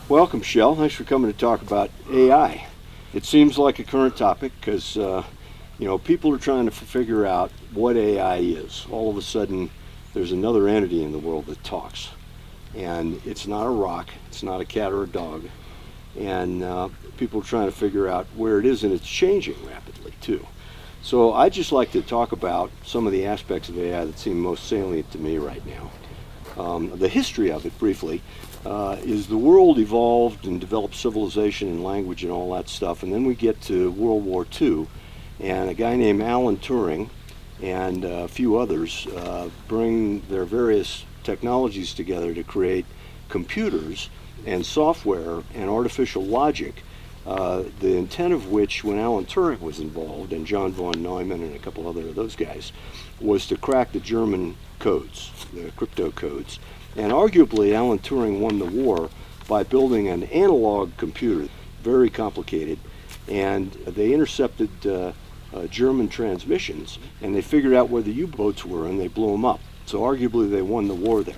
Welcome, Kjell. Thanks for coming to talk about AI. It seems like a current topic because people are trying to figure out what AI is. All of a sudden, there's another entity in the world that talks, and it's not a rock, it's not a cat or a dog, and people are trying to figure out where it is, and it's changing rapidly too. So I'd just like to talk about some of the aspects of AI that seem most salient to me right now. The history of it, briefly, is the world evolved and developed civilization and language and all that stuff, and then we get to World War II, and a guy named Alan Turing and a few others bring their various technologies together to create computers and software and artificial logic, the intent of which, when Alan Turing was involved, and John von Neumann and a couple other of those guys, was to crack the German codes, the crypto codes. And arguably, Alan Turing won the war by building an analog computer, very complicated, and they intercepted German transmissions, and they figured out where the U-boats were, and they blew them up. So arguably, they won the war there.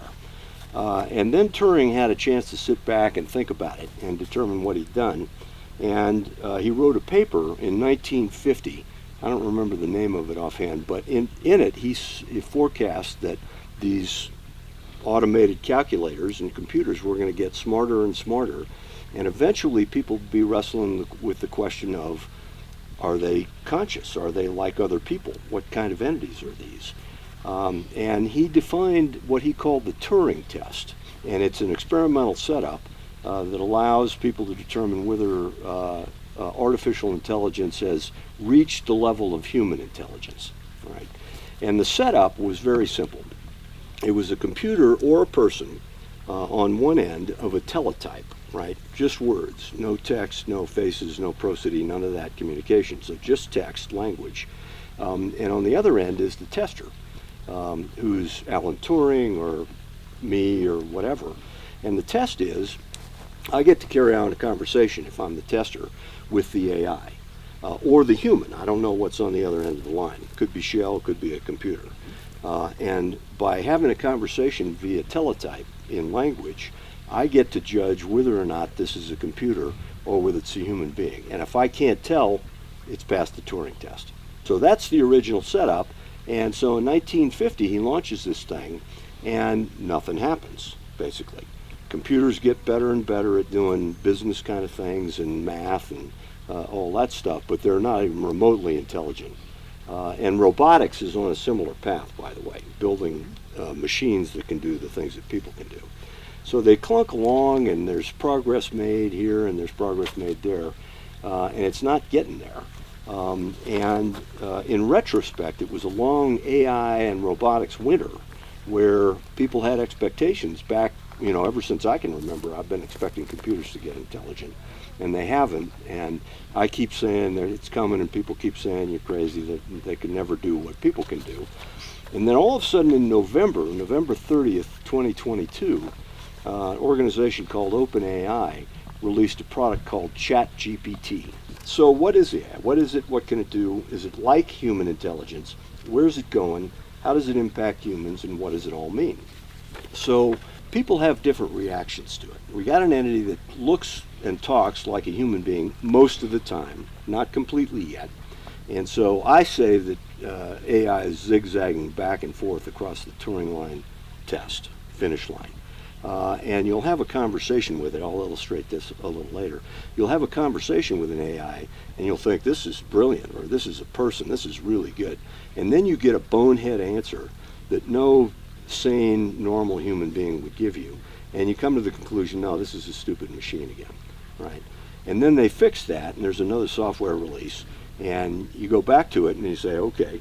And then Turing had a chance to sit back and think about it and determine what he'd done. And he wrote a paper in 1950. I don't remember the name of it offhand, but in it he forecast that these automated calculators and computers were going to get smarter and smarter, and eventually people would be wrestling with the question of, are they conscious? Are they like other people? What kind of entities are these? And he defined what he called the Turing test, and it's an experimental setup that allows people to determine whether artificial intelligence has reached the level of human intelligence. Right? And the setup was very simple. It was a computer or a person on one end of a teletype, right? Just words, no text, no faces, no prosody, none of that communication. So just text, language. And on the other end is the tester, who's Alan Turing or me or whatever. And the test is, I get to carry on a conversation, if I'm the tester, with the AI. Or the human. I don't know what's on the other end of the line. It could be Kjell, could be a computer. And by having a conversation via teletype in language, I get to judge whether or not this is a computer or whether it's a human being. And if I can't tell, it's passed the Turing test. So that's the original setup. And so in 1950, he launches this thing, and nothing happens, basically. Computers get better and better at doing business kind of things and math and all that stuff, but they're not even remotely intelligent. And robotics is on a similar path, by the way, building machines that can do the things that people can do. So they clunk along, and there's progress made here and there's progress made there, and it's not getting there. In retrospect, it was a long AI and robotics winter where people had expectations back, ever since I can remember. I've been expecting computers to get intelligent, and they haven't. And I keep saying that it's coming, and people keep saying you're crazy, that they can never do what people can do. And then all of a sudden in November 30th, 2022, an organization called OpenAI released a product called ChatGPT. So what is it? What is it? What can it do? Is it like human intelligence? Where is it going? How does it impact humans, and what does it all mean? So people have different reactions to it. We got an entity that looks and talks like a human being most of the time, not completely yet. And so I say that AI is zigzagging back and forth across the Turing line test, finish line. And you'll have a conversation with it. I'll illustrate this a little later. You'll have a conversation with an AI, and you'll think, this is brilliant, or this is a person, this is really good. And then you get a bonehead answer that no sane, normal human being would give you. And you come to the conclusion, no, this is a stupid machine again, right? And then they fix that, and there's another software release, and you go back to it, and you say, okay,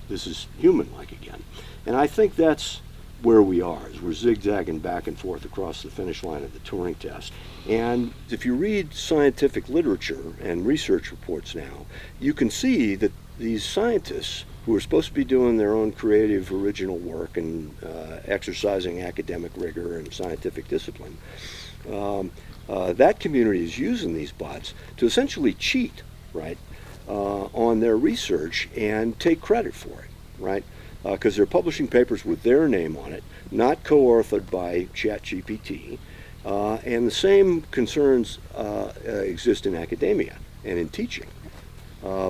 this is human-like again. And I think that's where we are, is we're zigzagging back and forth across the finish line of the Turing test. And if you read scientific literature and research reports now, you can see that these scientists who are supposed to be doing their own creative, original work and exercising academic rigor and scientific discipline, that community is using these bots to essentially cheat, right, on their research and take credit for it, right? Because they're publishing papers with their name on it, not co-authored by ChatGPT, And the same concerns exist in academia and in teaching,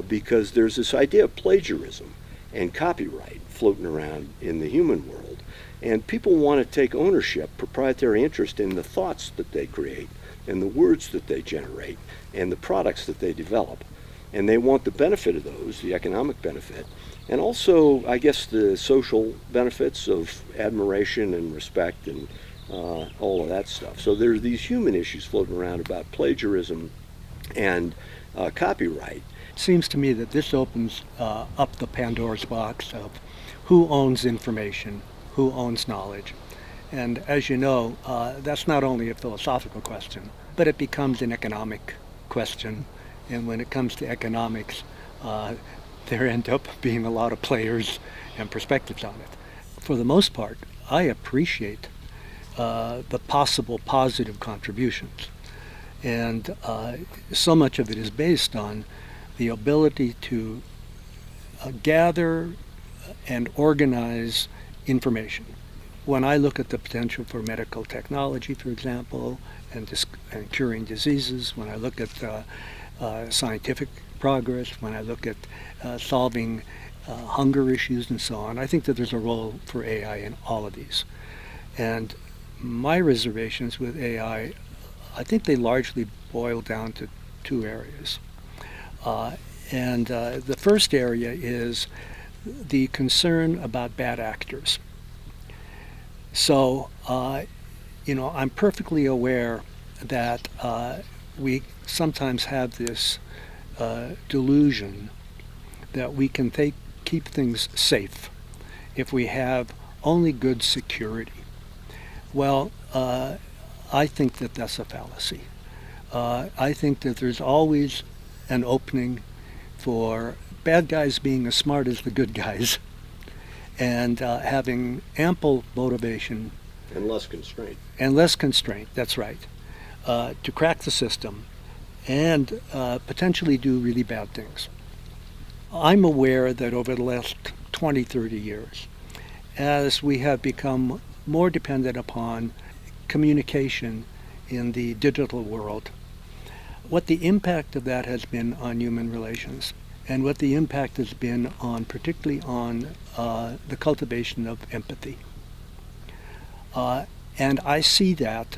because there's this idea of plagiarism and copyright floating around in the human world. And people want to take ownership, proprietary interest in the thoughts that they create and the words that they generate and the products that they develop. And they want the benefit of those, the economic benefit, and also, I guess, the social benefits of admiration and respect and all of that stuff. So there's these human issues floating around about plagiarism and copyright. It seems to me that this opens up the Pandora's box of who owns information, who owns knowledge. And as you know, that's not only a philosophical question, but it becomes an economic question. And when it comes to economics, there end up being a lot of players and perspectives on it. For the most part, I appreciate the possible positive contributions. And so much of it is based on the ability to gather and organize information. When I look at the potential for medical technology, for example, and curing diseases, when I look at scientific progress, when I look at solving hunger issues and so on, I think that there's a role for AI in all of these. And my reservations with AI, I think they largely boil down to two areas. And the first area is the concern about bad actors. So, I'm perfectly aware that we sometimes have this delusion that we can keep things safe if we have only good security. Well, I think that that's a fallacy. I think that there's always an opening for bad guys being as smart as the good guys and having ample motivation. And less constraint. And less constraint, that's right, to crack the system and potentially do really bad things. I'm aware that over the last 20, 30 years, as we have become more dependent upon communication in the digital world, what the impact of that has been on human relations and what the impact has been on, particularly on the cultivation of empathy. And I see that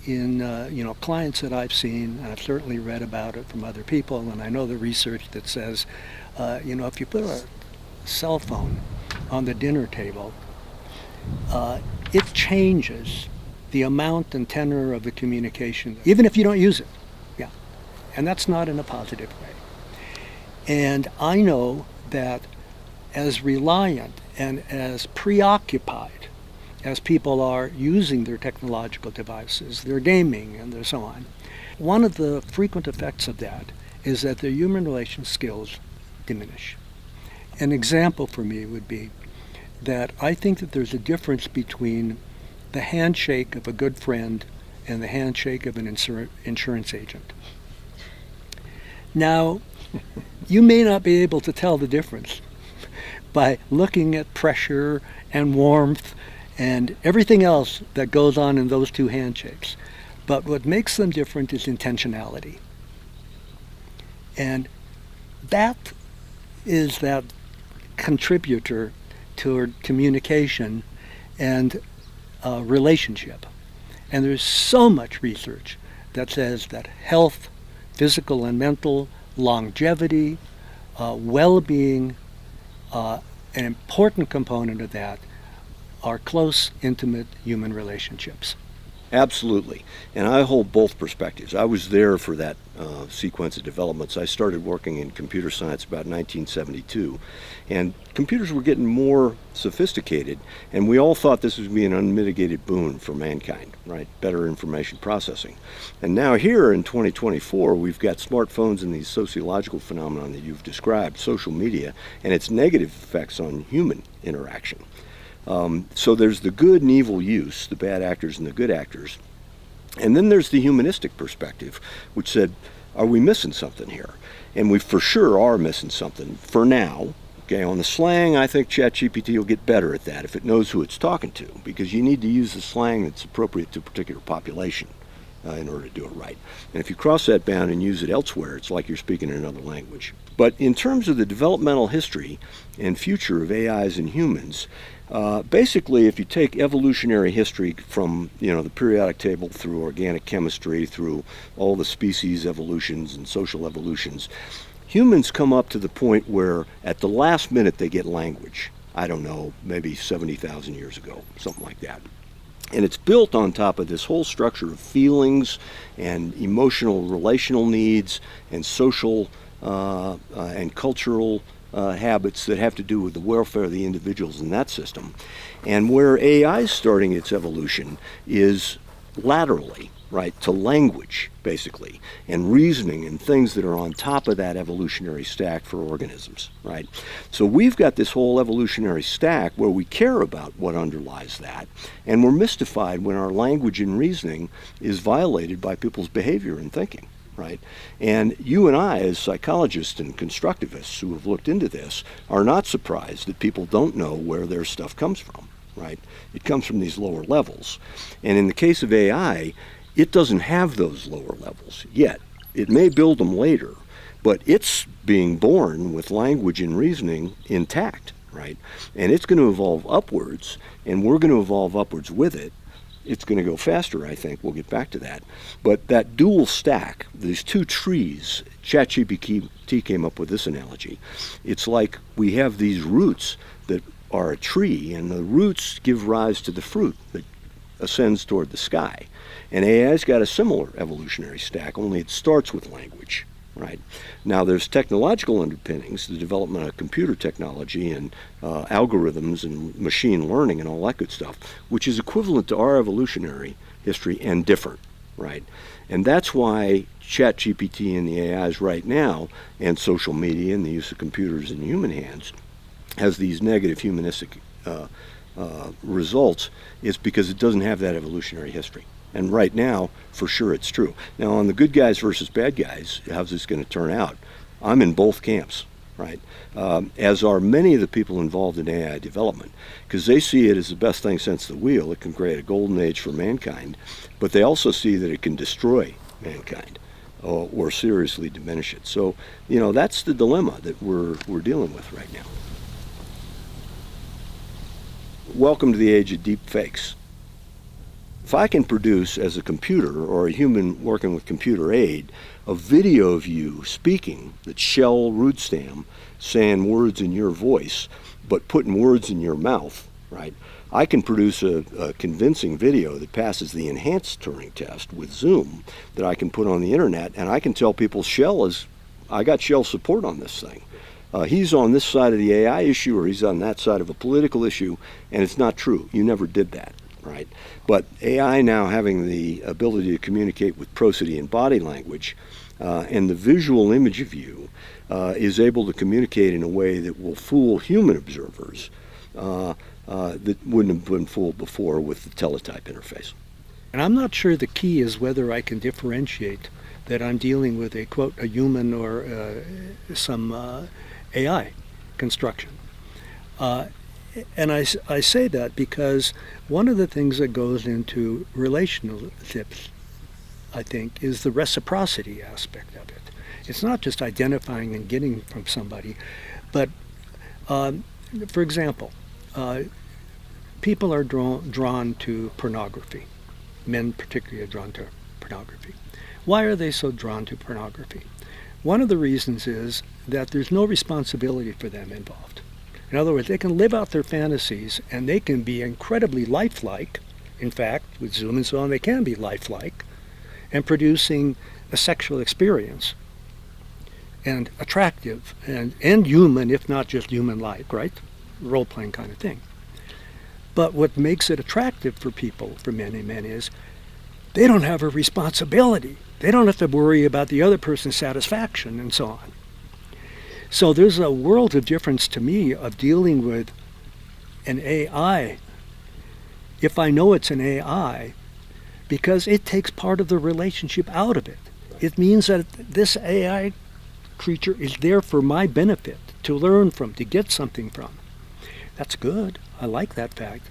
in clients that I've seen, and I've certainly read about it from other people, and I know the research that says, if you put a cell phone on the dinner table, it changes the amount and tenor of the communication, even if you don't use it. Yeah, and that's not in a positive way. And I know that as reliant and as preoccupied as people are using their technological devices, their gaming and their so on, one of the frequent effects of that is that their human relation skills diminish. An example for me would be that I think that there's a difference between the handshake of a good friend and the handshake of an insurance agent. Now, you may not be able to tell the difference by looking at pressure and warmth and everything else that goes on in those two handshakes. But what makes them different is intentionality. And that is that contributor toward communication and relationship. And there's so much research that says that health, physical and mental, longevity, well-being, an important component of that are close, intimate human relationships. Absolutely. And I hold both perspectives. I was there for that sequence of developments. I started working in computer science about 1972, and computers were getting more sophisticated, and we all thought this would be an unmitigated boon for mankind, right? Better information processing. And now here in 2024, we've got smartphones and these sociological phenomena that you've described, social media, and its negative effects on human interaction. So there's the good and evil use, the bad actors and the good actors. And then there's the humanistic perspective, which said, are we missing something here? And we for sure are missing something for now, Okay, on the slang, I think ChatGPT will get better at that if it knows who it's talking to, because you need to use the slang that's appropriate to a particular population in order to do it right. And if you cross that bound and use it elsewhere, it's like you're speaking in another language. But in terms of the developmental history and future of AIs and humans, basically, if you take evolutionary history from the periodic table through organic chemistry, through all the species evolutions and social evolutions, humans come up to the point where at the last minute they get language. I don't know, maybe 70,000 years ago, something like that. And it's built on top of this whole structure of feelings and emotional relational needs and social and cultural habits that have to do with the welfare of the individuals in that system. And where AI is starting its evolution is laterally, right, to language, basically, and reasoning and things that are on top of that evolutionary stack for organisms, right? So we've got this whole evolutionary stack where we care about what underlies that, and we're mystified when our language and reasoning is violated by people's behavior and thinking, right? And you and I, as psychologists and constructivists who have looked into this, are not surprised that people don't know where their stuff comes from, right? It comes from these lower levels. And in the case of AI, it doesn't have those lower levels yet. It may build them later, but it's being born with language and reasoning intact, right? And it's going to evolve upwards, and we're going to evolve upwards with it. It's going to go faster, I think. We'll get back to that. But that dual stack, these two trees, ChatGPT came up with this analogy. It's like we have these roots that are a tree, and the roots give rise to the fruit that ascends toward the sky. And AI's got a similar evolutionary stack, only it starts with language, right? Now there's technological underpinnings, the development of computer technology and algorithms and machine learning and all that good stuff, which is equivalent to our evolutionary history and different, right? And that's why ChatGPT and the AIs right now, and social media and the use of computers in human hands, has these negative humanistic results, is because it doesn't have that evolutionary history. And right now, for sure, it's true. Now, on the good guys versus bad guys, how's this going to turn out? I'm in both camps, right? As are many of the people involved in AI development, because they see it as the best thing since the wheel. It can create a golden age for mankind, but they also see that it can destroy mankind or seriously diminish it. So, that's the dilemma that we're dealing with right now. Welcome to the age of deep fakes. If I can produce as a computer or a human working with computer aid a video of you speaking that's Kjell Rudestam saying words in your voice but putting words in your mouth, right? I can produce a convincing video that passes the enhanced Turing test with Zoom that I can put on the internet, and I can tell people I got Kjell support on this thing. He's on this side of the AI issue or he's on that side of a political issue, and it's not true. You never did that. Right? But AI now having the ability to communicate with prosody and body language and the visual image of you is able to communicate in a way that will fool human observers that wouldn't have been fooled before with the teletype interface. And I'm not sure the key is whether I can differentiate that I'm dealing with a human or some AI construction. And I say that because one of the things that goes into relationships, I think, is the reciprocity aspect of it. It's not just identifying and getting from somebody, but, for example, people are drawn to pornography. Men particularly are drawn to pornography. Why are they so drawn to pornography? One of the reasons is that there's no responsibility for them involved. In other words, they can live out their fantasies and they can be incredibly lifelike. In fact, with Zoom and so on, they can be lifelike and producing a sexual experience and attractive and human, if not just human-like, right? Role-playing kind of thing. But what makes it attractive for people, for many men, is they don't have a responsibility. They don't have to worry about the other person's satisfaction and so on. So there's a world of difference to me of dealing with an AI, if I know it's an AI, because it takes part of the relationship out of it. It means that this AI creature is there for my benefit, to learn from, to get something from. That's good. I like that fact.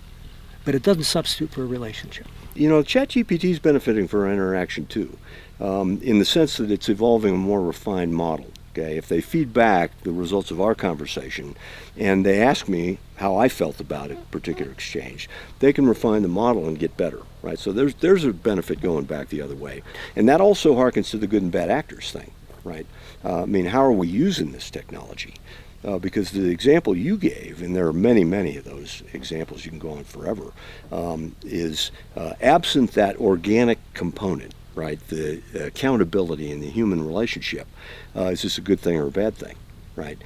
But it doesn't substitute for a relationship. You know, ChatGPT is benefiting from our interaction too, in the sense that it's evolving a more refined model. Okay, if they feed back the results of our conversation and they ask me how I felt about a particular exchange, they can refine the model and get better, right? So there's a benefit going back the other way. And that also harkens to the good and bad actors thing, right? I mean, how are we using this technology? Because the example you gave, and there are many, many of those examples, you can go on forever, is absent that organic component, right? The accountability in the human relationship. Is this a good thing or a bad thing, right?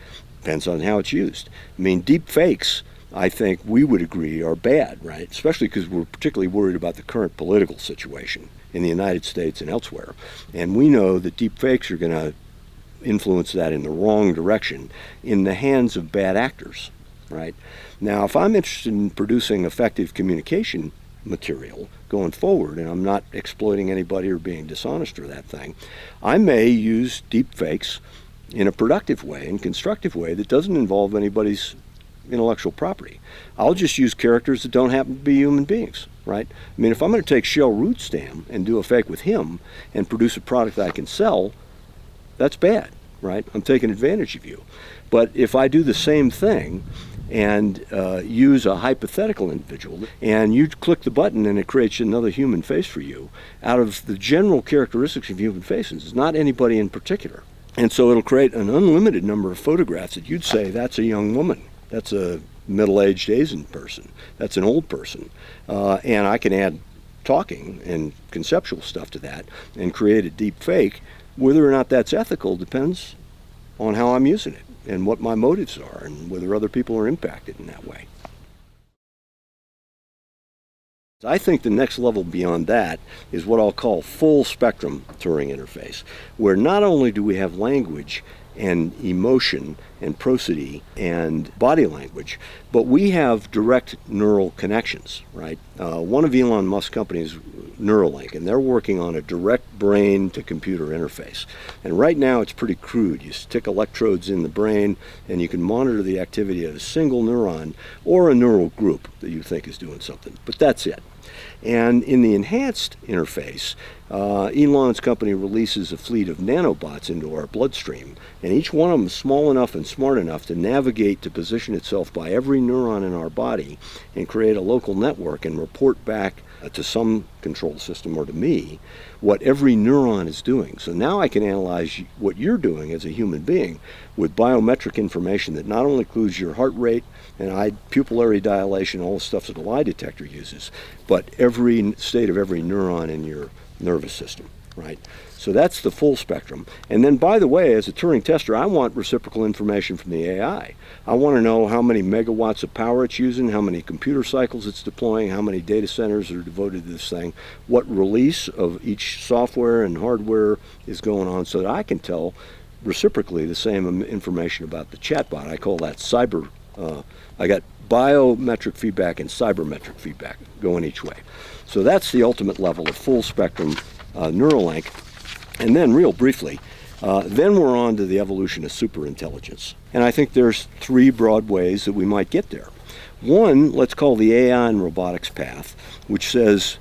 Depends on how it's used. I mean, deep fakes, I think we would agree, are bad, right? Especially because we're particularly worried about the current political situation in the United States and elsewhere. And we know that deep fakes are going to influence that in the wrong direction in the hands of bad actors, right? Now, if I'm interested in producing effective communication material going forward, and I'm not exploiting anybody or being dishonest or that thing, I may use deep fakes in a productive way and constructive way that doesn't involve anybody's intellectual property. I'll just use characters that don't happen to be human beings, right? I mean, if I'm going to take Kjell Rudestam and do a fake with him and produce a product that I can sell, that's bad, right? I'm taking advantage of you. But if I do the same thing and use a hypothetical individual, and you click the button and it creates another human face for you out of the general characteristics of human faces, it's not anybody in particular. And so it'll create an unlimited number of photographs that you'd say, that's a young woman, that's a middle-aged Asian person, that's an old person. And I can add talking and conceptual stuff to that and create a deep fake. Whether or not that's ethical depends on how I'm using it and what my motives are and whether other people are impacted in that way. I think the next level beyond that is what I'll call full spectrum Turing interface, where not only do we have language and emotion and prosody and body language, but we have direct neural connections, right? One of Elon Musk's companies, Neuralink, and they're working on a direct brain to computer interface. And right now it's pretty crude. You stick electrodes in the brain and you can monitor the activity of a single neuron or a neural group that you think is doing something, but that's it. And in the enhanced interface, Elon's company releases a fleet of nanobots into our bloodstream, and each one of them is small enough and smart enough to navigate to position itself by every neuron in our body and create a local network and report back to some control system or to me what every neuron is doing. So now I can analyze what you're doing as a human being with biometric information that not only includes your heart rate and pupillary dilation, all the stuff that a lie detector uses, but every state of every neuron in your nervous system, right? So that's the full spectrum. And then, by the way, as a Turing tester, I want reciprocal information from the AI. I want to know how many megawatts of power it's using, how many computer cycles it's deploying, how many data centers are devoted to this thing, what release of each software and hardware is going on, so that I can tell reciprocally the same information about the chatbot. I call that cyber. I got biometric feedback and cybermetric feedback going each way. So that's the ultimate level of full spectrum Neuralink. And then, real briefly, then we're on to the evolution of superintelligence. And I think there's three broad ways that we might get there. One, let's call the AI and robotics path, which says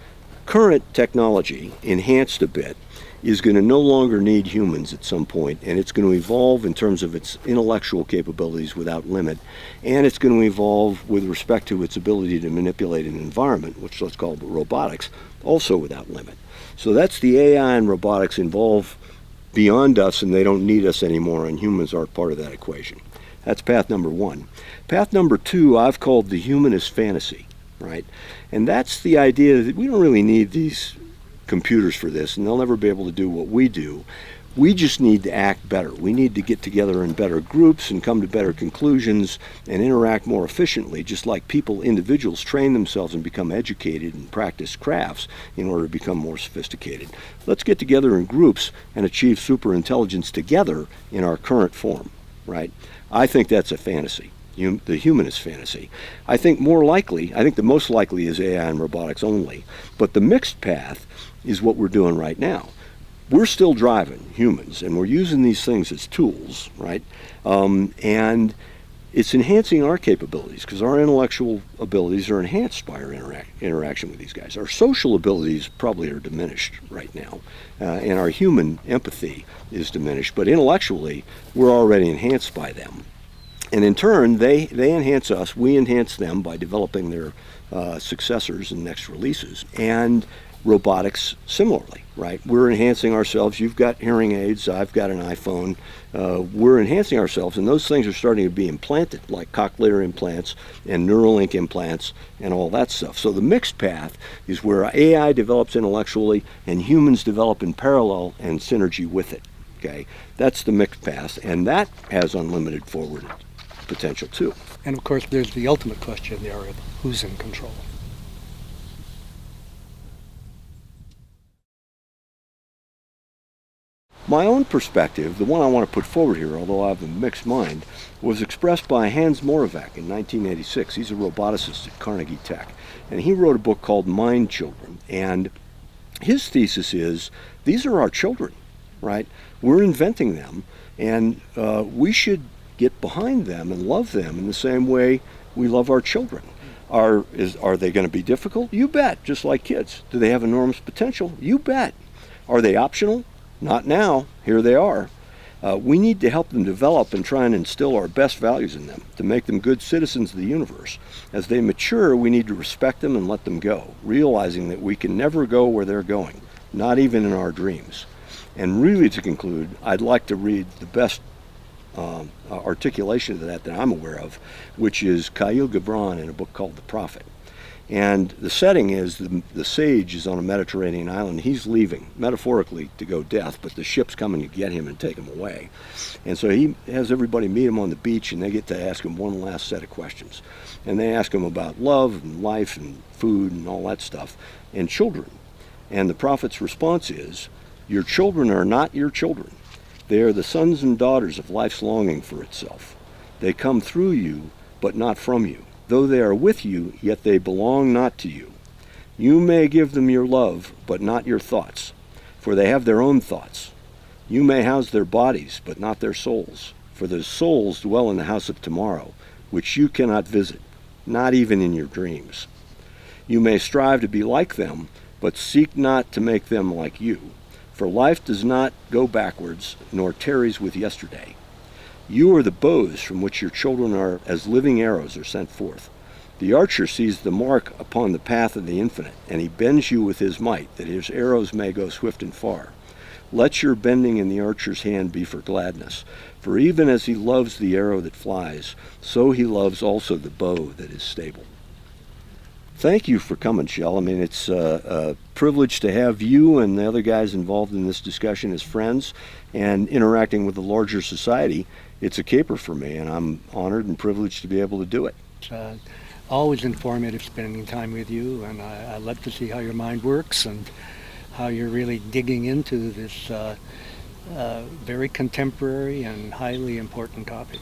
current technology, enhanced a bit, is going to no longer need humans at some point, and it's going to evolve in terms of its intellectual capabilities without limit, and it's going to evolve with respect to its ability to manipulate an environment, which let's call robotics, also without limit. So that's the AI and robotics involve beyond us, and they don't need us anymore, and humans aren't part of that equation. That's path number one. Path number two, I've called the humanist fantasy, right? And that's the idea that we don't really need these computers for this, and they'll never be able to do what we do. We just need to act better. We need to get together in better groups and come to better conclusions and interact more efficiently, just like people, individuals, train themselves and become educated and practice crafts in order to become more sophisticated. Let's get together in groups and achieve superintelligence together in our current form, right? I think that's a fantasy, the humanist fantasy. I think the most likely is AI and robotics only, but the mixed path is what we're doing right now. we're still driving, humans, and we're using these things as tools, right? And it's enhancing our capabilities because our intellectual abilities are enhanced by our interaction with these guys. Our social abilities probably are diminished right now, and our human empathy is diminished, but intellectually, we're already enhanced by them. And in turn, they enhance us, we enhance them by developing their successors and next releases. And robotics similarly, right? We're enhancing ourselves. You've got hearing aids, I've got an iPhone. We're enhancing ourselves, and those things are starting to be implanted, like cochlear implants and Neuralink implants and all that stuff. So the mixed path is where AI develops intellectually and humans develop in parallel and synergy with it, okay? That's the mixed path, and that has unlimited forward potential too. And of course, there's the ultimate question there of who's in control. My own perspective, the one I want to put forward here, although I have a mixed mind, was expressed by Hans Moravec in 1986. He's a roboticist at Carnegie Tech, and he wrote a book called Mind Children. And his thesis is, these are our children, right? We're inventing them, and we should get behind them and love them in the same way we love our children. Are they going to be difficult? You bet, just like kids. Do they have enormous potential? You bet. Are they optional? Not now. Here they are. We need to help them develop and try and instill our best values in them to make them good citizens of the universe. As they mature, we need to respect them and let them go, realizing that we can never go where they're going, not even in our dreams. And really, to conclude, I'd like to read the best articulation of that I'm aware of, which is Kjell Gibran in a book called The Prophet. And the setting is the sage is on a Mediterranean island. He's leaving, metaphorically, to go death, but the ship's coming to get him and take him away. And so he has everybody meet him on the beach, and they get to ask him one last set of questions. And they ask him about love and life and food and all that stuff, and children. And the prophet's response is, your children are not your children. They are the sons and daughters of life's longing for itself. They come through you, but not from you. Though they are with you, yet they belong not to you. You may give them your love, but not your thoughts, for they have their own thoughts. You may house their bodies, but not their souls, for their souls dwell in the house of tomorrow, which you cannot visit, not even in your dreams. You may strive to be like them, but seek not to make them like you, for life does not go backwards, nor tarries with yesterday. You are the bows from which your children are as living arrows are sent forth. The archer sees the mark upon the path of the infinite, and he bends you with his might, that his arrows may go swift and far. Let your bending in the archer's hand be for gladness, for even as he loves the arrow that flies, so he loves also the bow that is stable. Thank you for coming, Kjell. I mean, it's a privilege to have you and the other guys involved in this discussion as friends and interacting with the larger society. It's a caper for me, and I'm honored and privileged to be able to do it. It's always informative spending time with you, and I love to see how your mind works and how you're really digging into this very contemporary and highly important topic.